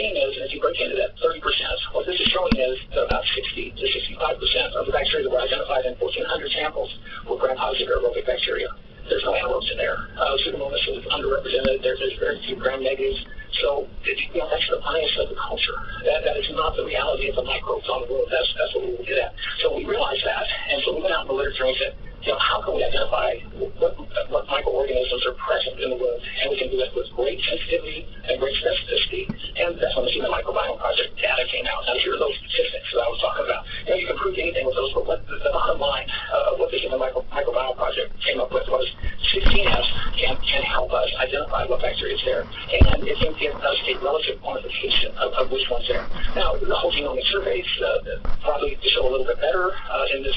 seeing is, if you break into that 30%, what this is showing is that about 60 to 65% of the bacteria that were identified in 1,400 samples were gram-positive aerobic bacteria. There's no anaerobes in there. Pseudomonas is underrepresented. There's very few gram-negatives. So, that's the bias of the culture. That is not the reality of the microbes on the world. That's what we will get at. So we realized that, and so we went out in the literature and we said, how can we identify what microorganisms are present in the world? And we can do it with great sensitivity and great specificity. And that's when the Human Microbiome Project data came out. Now, here are those statistics that I was talking about. You can prove anything with those, but what the bottom line of what the Human Microbiome Project came up with was 16S can help us identify what bacteria is there, and it can give us a relative quantification of which one's there. Now, the whole genomic surveys probably show a little bit better in this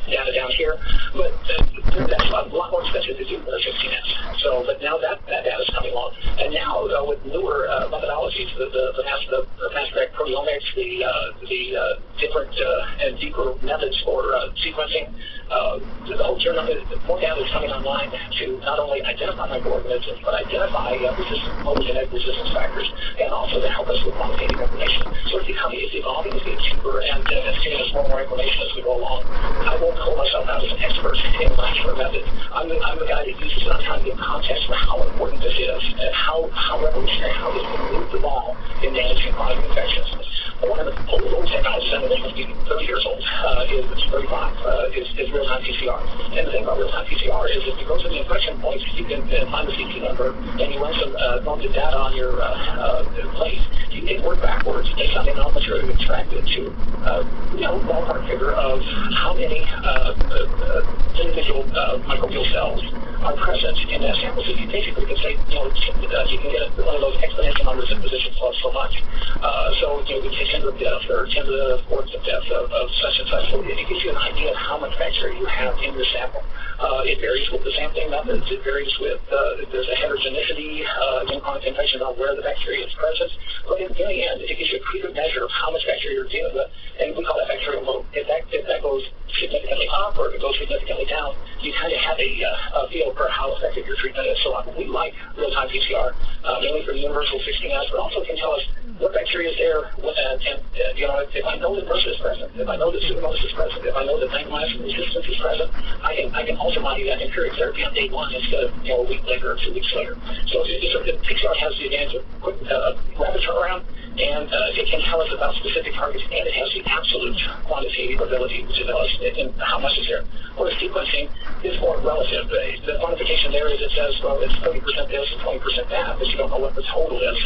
data down here, but that's a lot more expensive to do than 16S. So, but now that data is coming along, and now with newer methodologies, the mass spec proteomics, the different and deeper methods for sequencing, the whole more data is coming online to not only identify microorganisms, but identify homogenetic resistance factors, and also to help us with quantitative information. So it's evolving, it's getting cheaper, and it's giving us more information as we go along. I won't hold myself out as an expert in molecular methods. I'm the guy that uses it. I'm trying to give context for how important this is and how revolutionary, how this can move the ball in managing chronic infections. One of the old technologies, and it must be 30 years old, is 35, is real-time PCR. And the thing about real-time PCR is if you go to the infection points, you can find the CT number, and you run some norms of data on your place. You can work backwards based on the amount of material you extracted to, ballpark figure of how many individual microbial cells are present in that sample. So you basically can say, you can get one of those exponential numbers in position plus so much. So you can say 10 to the fifth or 10 to the fourth of depth of such and such. So it gives you an idea of how much bacteria you have in your sample. It varies with the sampling methods. It varies with, there's a heterogeneity in chronic infection on where the bacteria is present. But in the end, it gives you a pretty good measure of how much bacteria you're dealing with. And we call that bacterial load. If that goes significantly up or if it goes significantly down, you kind of have a feel for how effective your treatment is. So we like real-time PCR, mainly for the universal 16S, but also can tell us what bacteria is there. And if I know that MRSA is present, if I know that Pseudomonas is present, if I know that vancomycin resistance is present, I can also monitor that empiric therapy on day one instead of a week later or 2 weeks later. So PCR has the advantage of quick, rapid turnaround, and it can tell us about specific targets, and it has the absolute quantitative ability to tell us how much is there. Whereas sequencing is more relative. The quantification there is it says, well, it's 30% this and 20% that, but you don't know what the total is,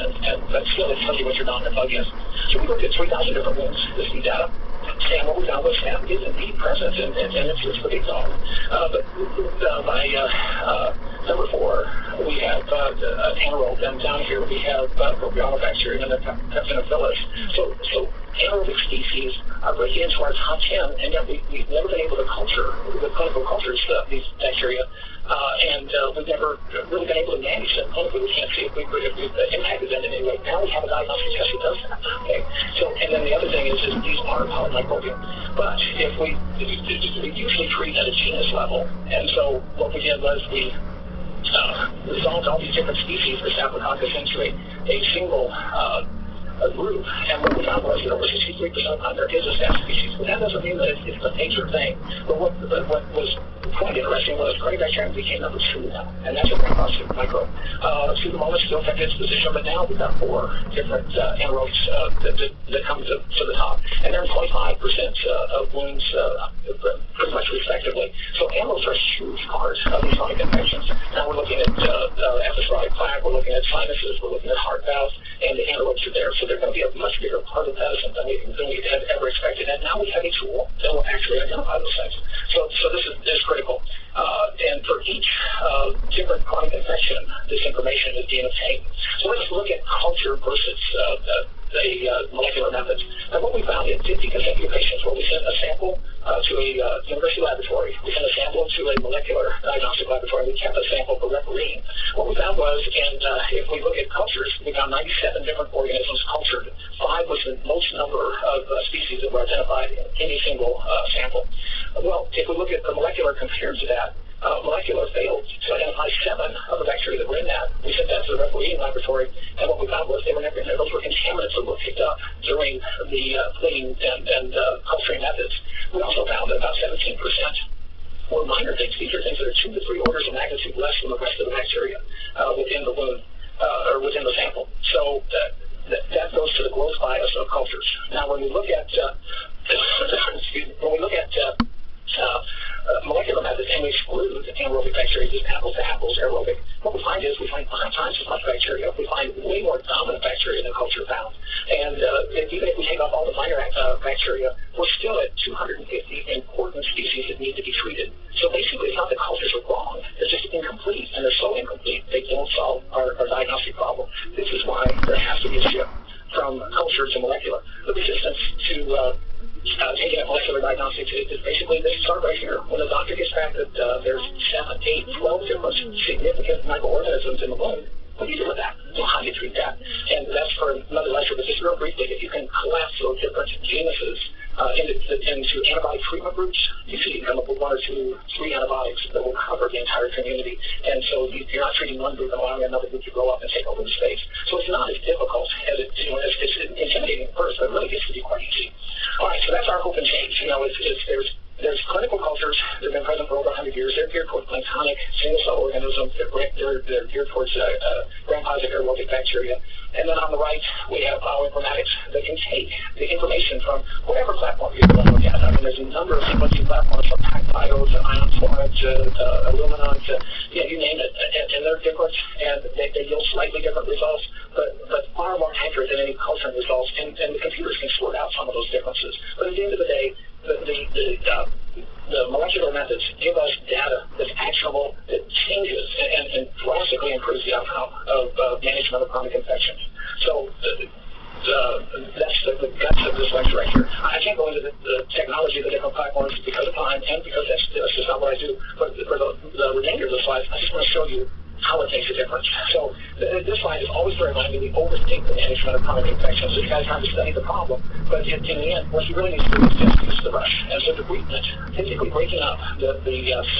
but still it tells you what your dominant bug is. So we looked at 3,000 different wounds, this new data. And what we found was SNP is indeed present, and it's pretty exhausting. But by number 4, we have an anaerobe, and down here we have Propionibacterium and the Pepsinophilus. So anaerobic species are breaking into our top 10, and yet we've never been able to culture, with clinical cultures, these bacteria, and we've never really been able to manage them clinically. We can't see if we've impacted them in any way. Now we have a diagnostic test that does that. Okay. So, and then the other thing is these are polymicrobial. But if we usually treat at a genus level, and so what we did was we resolved all these different species for Staphylococcus into a single group, and what we found was that over 63% of the time there is a staph species, but that doesn't mean that it's a major thing. But what was quite interesting was Corynebacterium became number 2 now, and that's a gram-positive microbe. Pseudomonas still kept its position, but now we've got 4 different anaerobes that come to the top, and they're in 25% of wounds, pretty much respectively. So anaerobes are a huge part of these chronic infections. Now we're looking at episodic plaque, we're looking at sinuses, we're looking at heart valves, and the anaerobes are there. So they're going to be a much bigger part of medicine than we had ever expected. And now we have a tool that will actually identify those things. So this is critical. And for each different chronic infection, this information is being obtained. So let's look at culture versus the molecular methods. And what we found in 50 consecutive patients where we sent a sample to a university laboratory, we sent a sample to a molecular diagnostic laboratory, we kept a sample for refereeing. What we found was, and if we look at cultures, we found 97 different organisms cultured. 5 was the most number of species that were identified in any single sample. Well, if we look at the molecular compared to that, Molecular failed to identify 7 of the bacteria that were in that. We sent that to the refereeing laboratory, and what we found was they were never in there. Those were contaminants that were picked up during the cleaning and culturing methods. We also found that about 17% were minor things. These are things that are 2 to 3 orders of magnitude less than the rest of the bacteria within the wound or within the sample. So that goes to the growth bias of cultures. Now, when we look at molecular methods and we exclude anaerobic bacteria, just apples to apples aerobic, what we find is we find 5 times as much bacteria. We find way more dominant bacteria than culture found. And even if we take off all the minor bacteria, we're still at 250 important species that need to be treated. So basically, it's not that cultures are wrong. They're just incomplete, and they're so incomplete they don't solve our diagnostic problem. This is why there has to be a shift from culture to molecular. The resistance to taking a molecular diagnostics is basically this start right here. When the doctor gets back that there's 7, 8, 12 different significant microorganisms in the wound, what do you do with that? Well, how do you treat that? And that's for another lecture, but just real briefly, if you can collapse those different genuses into antibiotic treatment groups, you can come up with 1 or 2, 3 antibiotics that will cover the entire community. And so you're not treating one group and allowing another group to grow up and take over the space. So it's not as difficult as it's intimidating at first, but it really gets to be quite easy. All right, so that's our hope and change. There's clinical cultures that have been present for over 100 years. They're geared towards planktonic, single-cell organisms. They're geared towards gram-positive aerobic bacteria. And then on the right, we have bioinformatics that can take the information from whatever platform you want to look at. I mean, there's a number of sequencing platforms from PacBio to IonFluent to Illumina to, you name it. And they're different, and they yield slightly different results, but far more accurate than any culturing results. And the computers can sort out some of those differences. But at the end of the day, the molecular methods give us data that's actionable, that changes and drastically improves the outcome of management of chronic infections. So that's the guts of this lecture right here. I can't go into the technology of the different platforms because of time and because that's just not what I do. But for the remainder of the slides, I just want to show you how it makes a difference. So this slide is always very reminding me we overthink the management of chronic infections. This guy's trying to study the problem, but in the end, what he really needs to do is just use the brush. And so debridement, physically breaking up the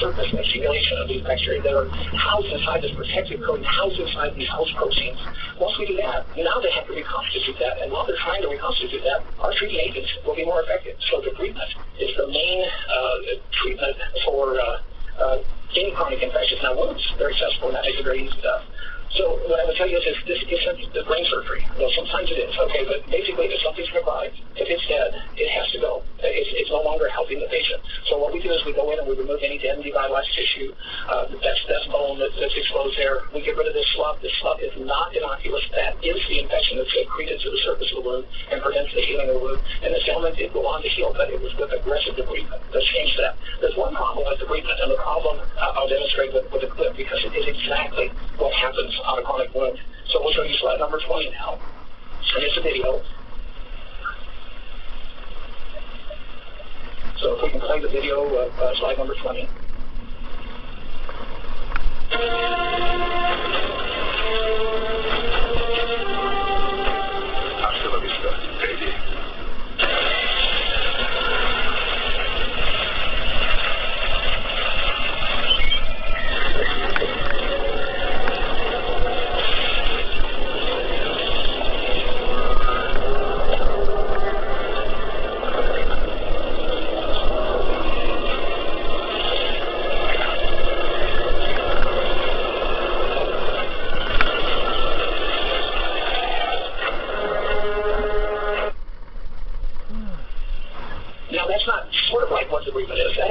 surface and accumulation of these bacteria that are housed inside this protective coating, housed inside these host proteins. Once we do that, now they have to reconstitute that. And while they're trying to reconstitute that, our treating agents will be more effective. So debridement is the main treatment for any chronic infections. Now, wounds, very accessible, and that makes it very easy stuff. So what I would tell you is this isn't the brain surgery. Well, sometimes it is, okay, but basically if something's revived, if it's dead, it has to go. It's no longer helping the patient. So what we do is we go in and we remove any dead and devitalized tissue. That's bone that's exposed there. We get rid of this slough. This slough is not innocuous. That is the infection that's accreted to the surface of the wound and prevents the healing of the wound. And the settlement did go on to heal, but it was with aggressive debridement. Let's change that. There's one problem with debridement, and the problem I'll demonstrate with a clip because it is exactly what happens on a chronic wound. So we'll show you slide number 20 now. And it's a video. So if we can play the video of slide number 20. Hasta la vista, baby.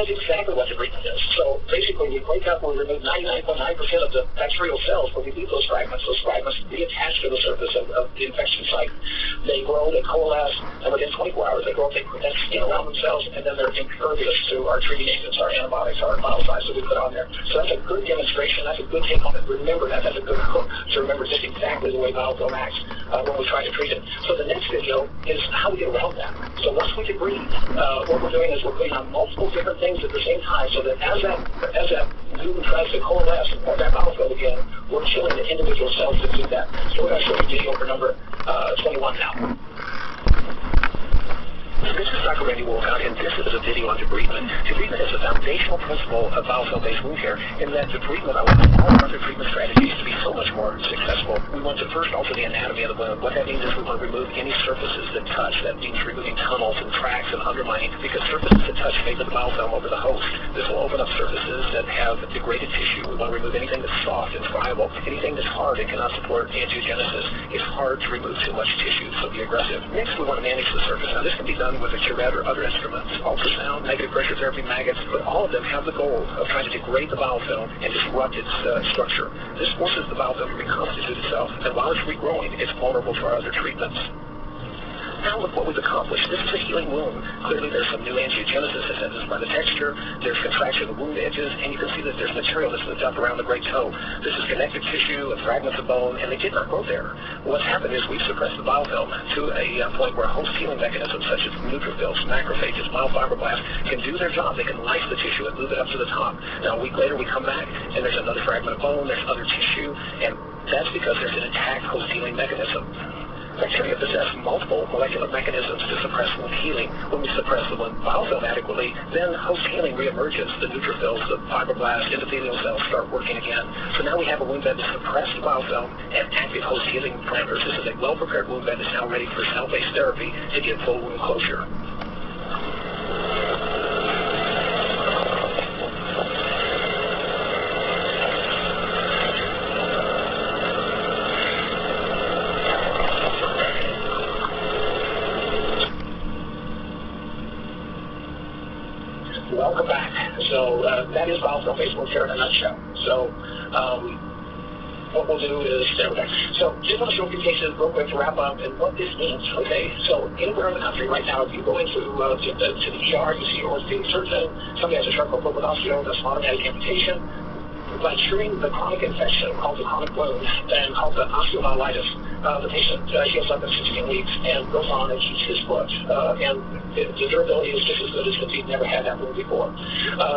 Exactly what debridement is. So basically, we break up, we remove 99.9% of the bacterial cells, but we leave those fragments. Those fragments reattach to the surface of the infection site. They grow, they coalesce, and within 24 hours, they grow, they present skin around themselves, and then they're impervious to our treating agents, our antibiotics, our biocides that we put on there. So that's a good demonstration. That's a good take on it. Remember that. That's a good hook to remember just exactly the way biofilm acts when we try to treat it. So the next video is how we get around that. So once we debride, what we're doing is we're putting on multiple different things at the same time, so that as that gluten tries to coalesce and form that biofilm again, we're killing the individual cells that do that. So we're going to show you video for number 21 now. This is Dr. Randy Wolcott, and this is a video on debridement. Debridement is a foundational principle of biofilm-based wound care in that debridement allows all other treatment strategies to be so much more successful. We want to first alter the anatomy of the wound. What that means is we want to remove any surfaces that touch. That means removing tunnels and cracks and undermining, because surfaces that touch favor the biofilm over the host. This will open up surfaces that have degraded tissue. We want to remove anything that's soft and friable. Anything that's hard and cannot support angiogenesis. It's hard to remove too much tissue, so be aggressive. Next, we want to manage the surface. Now, this can be done with a curette or other instruments, ultrasound, negative pressure therapy, maggots, but all of them have the goal of trying to degrade the biofilm and disrupt its structure. This forces the biofilm to reconstitute itself, and while it's regrowing, it's vulnerable to our other treatments. Now look what we've accomplished. This is a healing wound. Clearly there's some new angiogenesis that's evidenced by the texture. There's contraction of the wound edges, and you can see that there's material that's moved up around the great toe. This is connective tissue and fragments of bone, and they did not grow there. What's happened is we've suppressed the biofilm to a point where host healing mechanisms such as neutrophils, macrophages, myofibroblasts can do their job. They can lyse the tissue and move it up to the top. Now a week later we come back, and there's another fragment of bone, there's other tissue, and that's because there's an intact host healing mechanism. Bacteria possess multiple molecular mechanisms to suppress wound healing. When we suppress the wound biofilm adequately, then host healing reemerges. The neutrophils, the fibroblasts, endothelial cells start working again. So now we have a wound bed with suppressed biofilm and active host healing parameters. This is a well-prepared wound bed that's now ready for cell-based therapy to get full wound closure. Welcome back. So that is biofilm-based wound care in a nutshell. So what we'll do is, so just want to show a few cases real quick to wrap up and what this means. Okay, so anywhere in the country right now, if you go into to the ER, you see an orthopedic surgeon, somebody has a sarcoplastic osteo, that's an automatic amputation. By treating the chronic infection called the chronic wound and called the osteomyelitis, the patient heals up in 16 weeks and goes on and keeps his foot. And the durability is just as good as if he'd never had that wound before.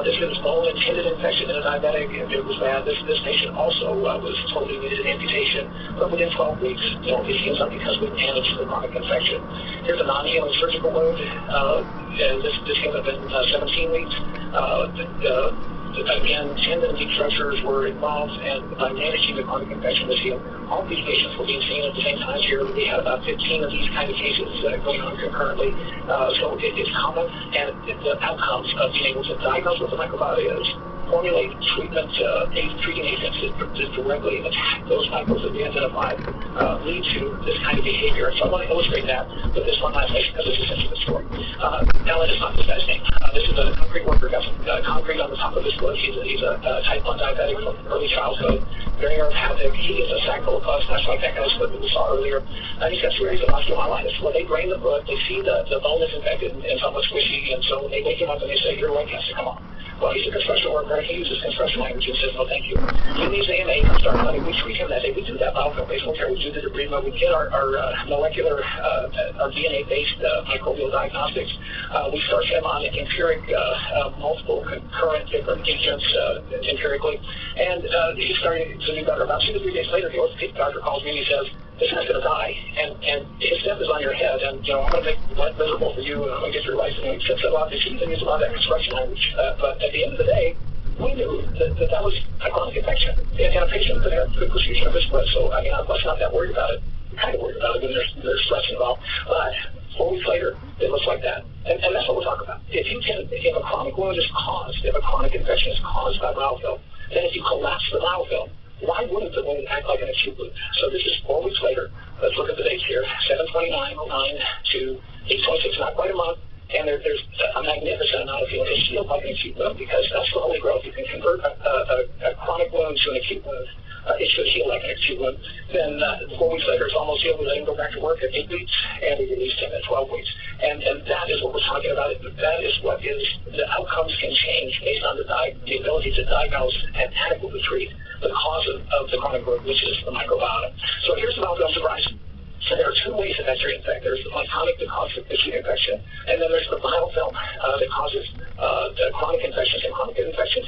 This is bone and tendon infection in a diabetic. It was bad. This patient also was told he needed an amputation, but within 12 weeks, it heals up because we managed the chronic infection. Here's a non-healing surgical wound, and this healed up in 17 weeks. Again, tendon deep structures were involved, and by managing the chronic infection this healed. All these patients were being seen at the same time here. We had about 15 of these kind of cases going on concurrently. So it's common, and the outcomes of being able to diagnose what the microbiota is, formulate treatment treating agents that directly attack those microbes that we identified, lead to this kind of behavior. So I want to illustrate that with this one last patient because this is essentially the story. Alan is not this guy's name. This is a concrete worker, got some concrete on the top of his foot. He's a type 1 diabetic from early childhood, very neuropathic. He is a sac full of pus, much like that guy's foot that we saw earlier. And he's got series of osteomyelitis. When they drain the foot, they see the bone is infected and somewhat squishy, and so they wake him up and they say, your leg has to come on. Well, he's a construction worker. He uses construction language and says, no, thank you. He needs AMA from Start Money. We treat him that day. We do that biofilm-based wound care. We do the debridement. We get our molecular, our DNA-based microbial diagnostics. We start him on empiric, multiple concurrent different agents empirically. And he's starting to do better. About 2 to 3 days later, the orthopedic doctor calls me and he says, this guy's going to die, and his death is on your head, and, I'm going to make life miserable for you, and I'm going to get your life. And he said a lot of things. He even used a lot of that construction language. But at the end of the day, we knew that was a chronic infection in a patient that had good perfusion of his foot. So, I was not that worried about it. I'm kind of worried about it when there's stress involved. But 4 weeks later, it looks like that. And that's what we're talking about. If a chronic wound is caused, if a chronic infection is caused by biofilm, then if you collapse the biofilm, why wouldn't the wound act like an acute wound? So this is 4 weeks later. Let's look at the dates here. 7/29/09 to 8/26, not quite a month. And there's a magnificent amount of healing. It's healed like an acute wound because that's the only growth. You can convert a chronic wound to an acute wound. It should heal like an acute wound. Then 4 weeks later, it's almost healed. We let him go back to work at 8 weeks, and we released him at 12 weeks. And that is what we're talking about. That is what is the outcomes can change based on the ability to diagnose and adequately treat the cause of the chronic wound, which is the microbiota. So here's the biofilm surprise. So there are 2 ways that bacteria infect. There's the myconic that causes acute infection, and then there's the biofilm that causes the chronic infections. And chronic infections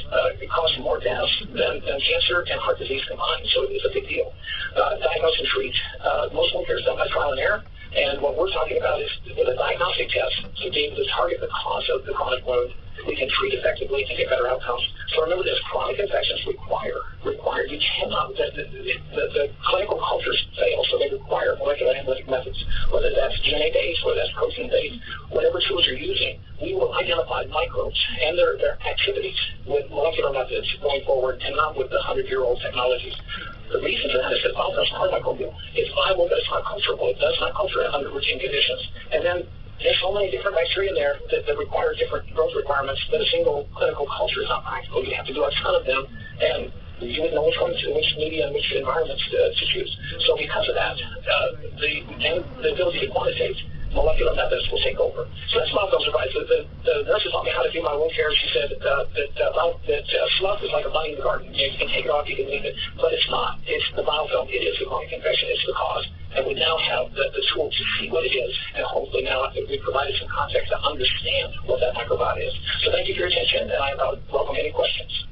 cause more deaths than cancer and heart disease combined. So it's a big deal. Diagnose and treat. Most wound care is done by trial and error. And what we're talking about is with a diagnostic test, to be able to target the cause of the chronic wound, we can treat effectively and get better outcomes. So remember this, chronic infections require, you cannot, the clinical cultures fail, so they require molecular analytic methods, whether that's DNA-based, whether that's protein-based, whatever tools you're using, we will identify microbes and their activities with molecular methods going forward and not with the 100-year-old technologies. The reason for that is that biofilms are microbial. It's viable, but it's not culturable. It does not culture under routine conditions. And then there's so many different bacteria in there that require different growth requirements that a single clinical culture is not practical. You have to do a ton of them, and you would know which ones, which media and which environments to choose. So because of that, the ability to quantitate molecular methods will take over. So that's biofilm advice. The nurses taught me how to do my wound care. She said that slough is like a bunny in the garden. You can take it off, you can leave it, but it's not. It's the biofilm. It is the chronic infection. It's the cause. And we now have the tool to see what it is, and hopefully now we've provided some context to understand what that microbiota is. So thank you for your attention, and I welcome any questions.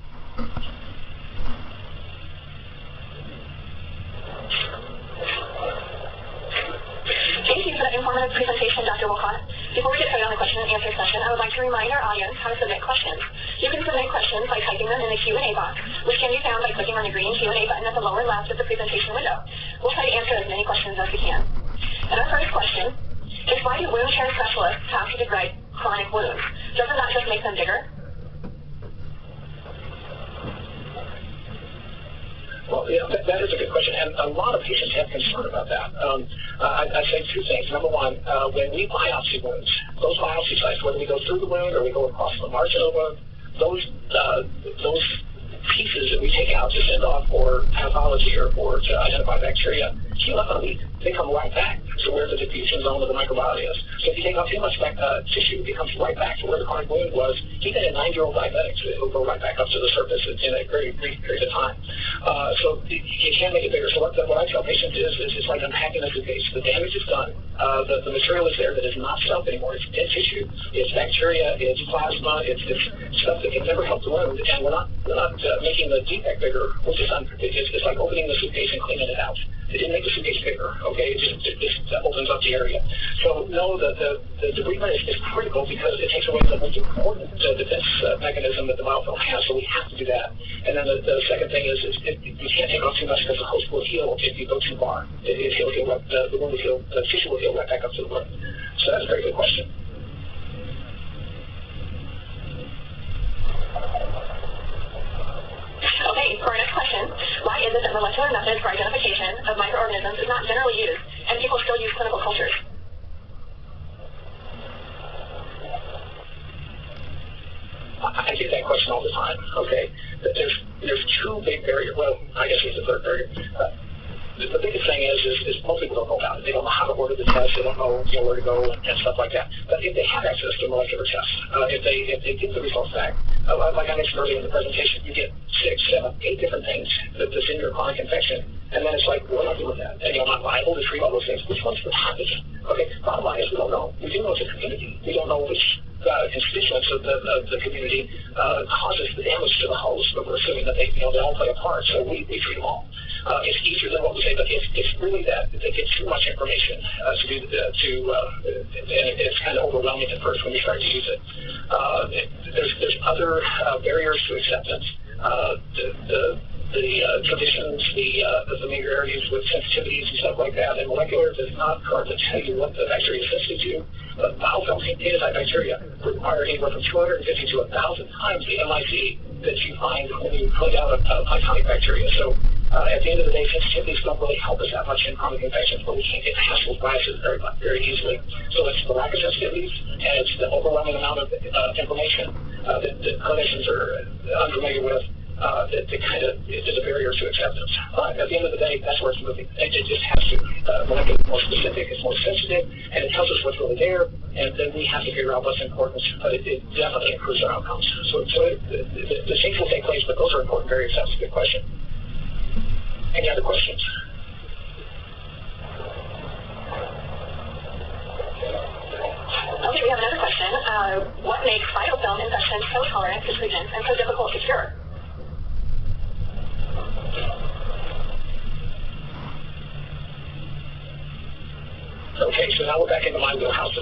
Thank you for that informative presentation, Dr. Wolcott. Before we get started on the question and answer session, I would like to remind our audience how to submit questions. You can submit questions by typing them in the Q&A box, which can be found by clicking on the green Q&A button at the lower left of the presentation window. We'll try to answer as many questions as we can. And our first question is, why do wound care specialists have to describe chronic wounds? Doesn't that just make them bigger? Well, yeah, that is a good question, and a lot of patients have concern about that. I say two things. Number one, when we biopsy wounds, those biopsy sites, whether we go through the wound or we go across the margin of the wound, those pieces that we take out to send off for pathology or to identify bacteria heal up in a week. They come right back to where the diffusion zone of the microbiota is. So if you take out too much tissue, it comes right back to where the chronic wound was. Even in 9-year-old diabetics, it will go right back up to the surface in a very brief period of time. So you can make it bigger. So what I tell patients is it's like unpacking a suitcase. The damage is done. The material is there that is not stuff anymore. It's dead tissue. It's bacteria. It's plasma. It's stuff that can never help the wound. And we're not making the defect bigger, which is it's like opening the suitcase and cleaning it out. It didn't make the suitcase bigger, okay? It just opens up the area. So no, the debridement is critical because it takes away the most important defense mechanism that the biofilm has, so we have to do that. And then the second thing is you can't take off too much because the host will heal if you go too far. The wound will heal, the tissue will heal right back up to the wound. So that's a very good question. Okay, for our next question, why is it that molecular methods for identification of microorganisms is not generally used, and people still use clinical cultures? I get that question all the time, okay? There's two big barriers. Well, I guess there's a third barrier. The biggest thing is most people don't know about it. They don't know how to order the test. They don't know where to go and stuff like that. But if they have access to molecular tests, if they get the results back, like I mentioned earlier in the presentation, you get 6, 7, 8 different things that's in your chronic infection, and then it's like, what am I doing that? And I'm not liable to treat all those things. Which one's the pathogen? Okay, bottom line is we don't know. We do know it's a community. We don't know which constituents of the community causes the damage to the host, but we're assuming that they all play a part, so we treat them all. It's easier than what we say, but it's really that they get too much information and it's kind of overwhelming at first when you start to use it. There's other barriers to acceptance. The conditions, the familiarities with sensitivities and stuff like that, and molecular does not currently tell you what the bacteria is sensitive to. But biofilms and antibacteria require anywhere from 250 to 1,000 times the MIC that you find when you clean out a iconic bacteria. So at the end of the day, sensitivities don't really help us that much in chronic infections, but we can't get past those biases very easily. So it's the lack of sensitivities, and it's the overwhelming amount of information that clinicians are unfamiliar with. That kind of is a barrier to acceptance. But at the end of the day, that's where it's moving. It just has to. Molecular is more specific, it's more sensitive, and it tells us what's really there, and then we have to figure out what's important, but it definitely improves our outcomes. So the change will take place, but those are important barriers. That's a good question. Any other questions? Okay, we have another question. What makes biofilm infections so tolerant to treatment and so difficult to cure? Okay, so now we're back into my wheelhouse.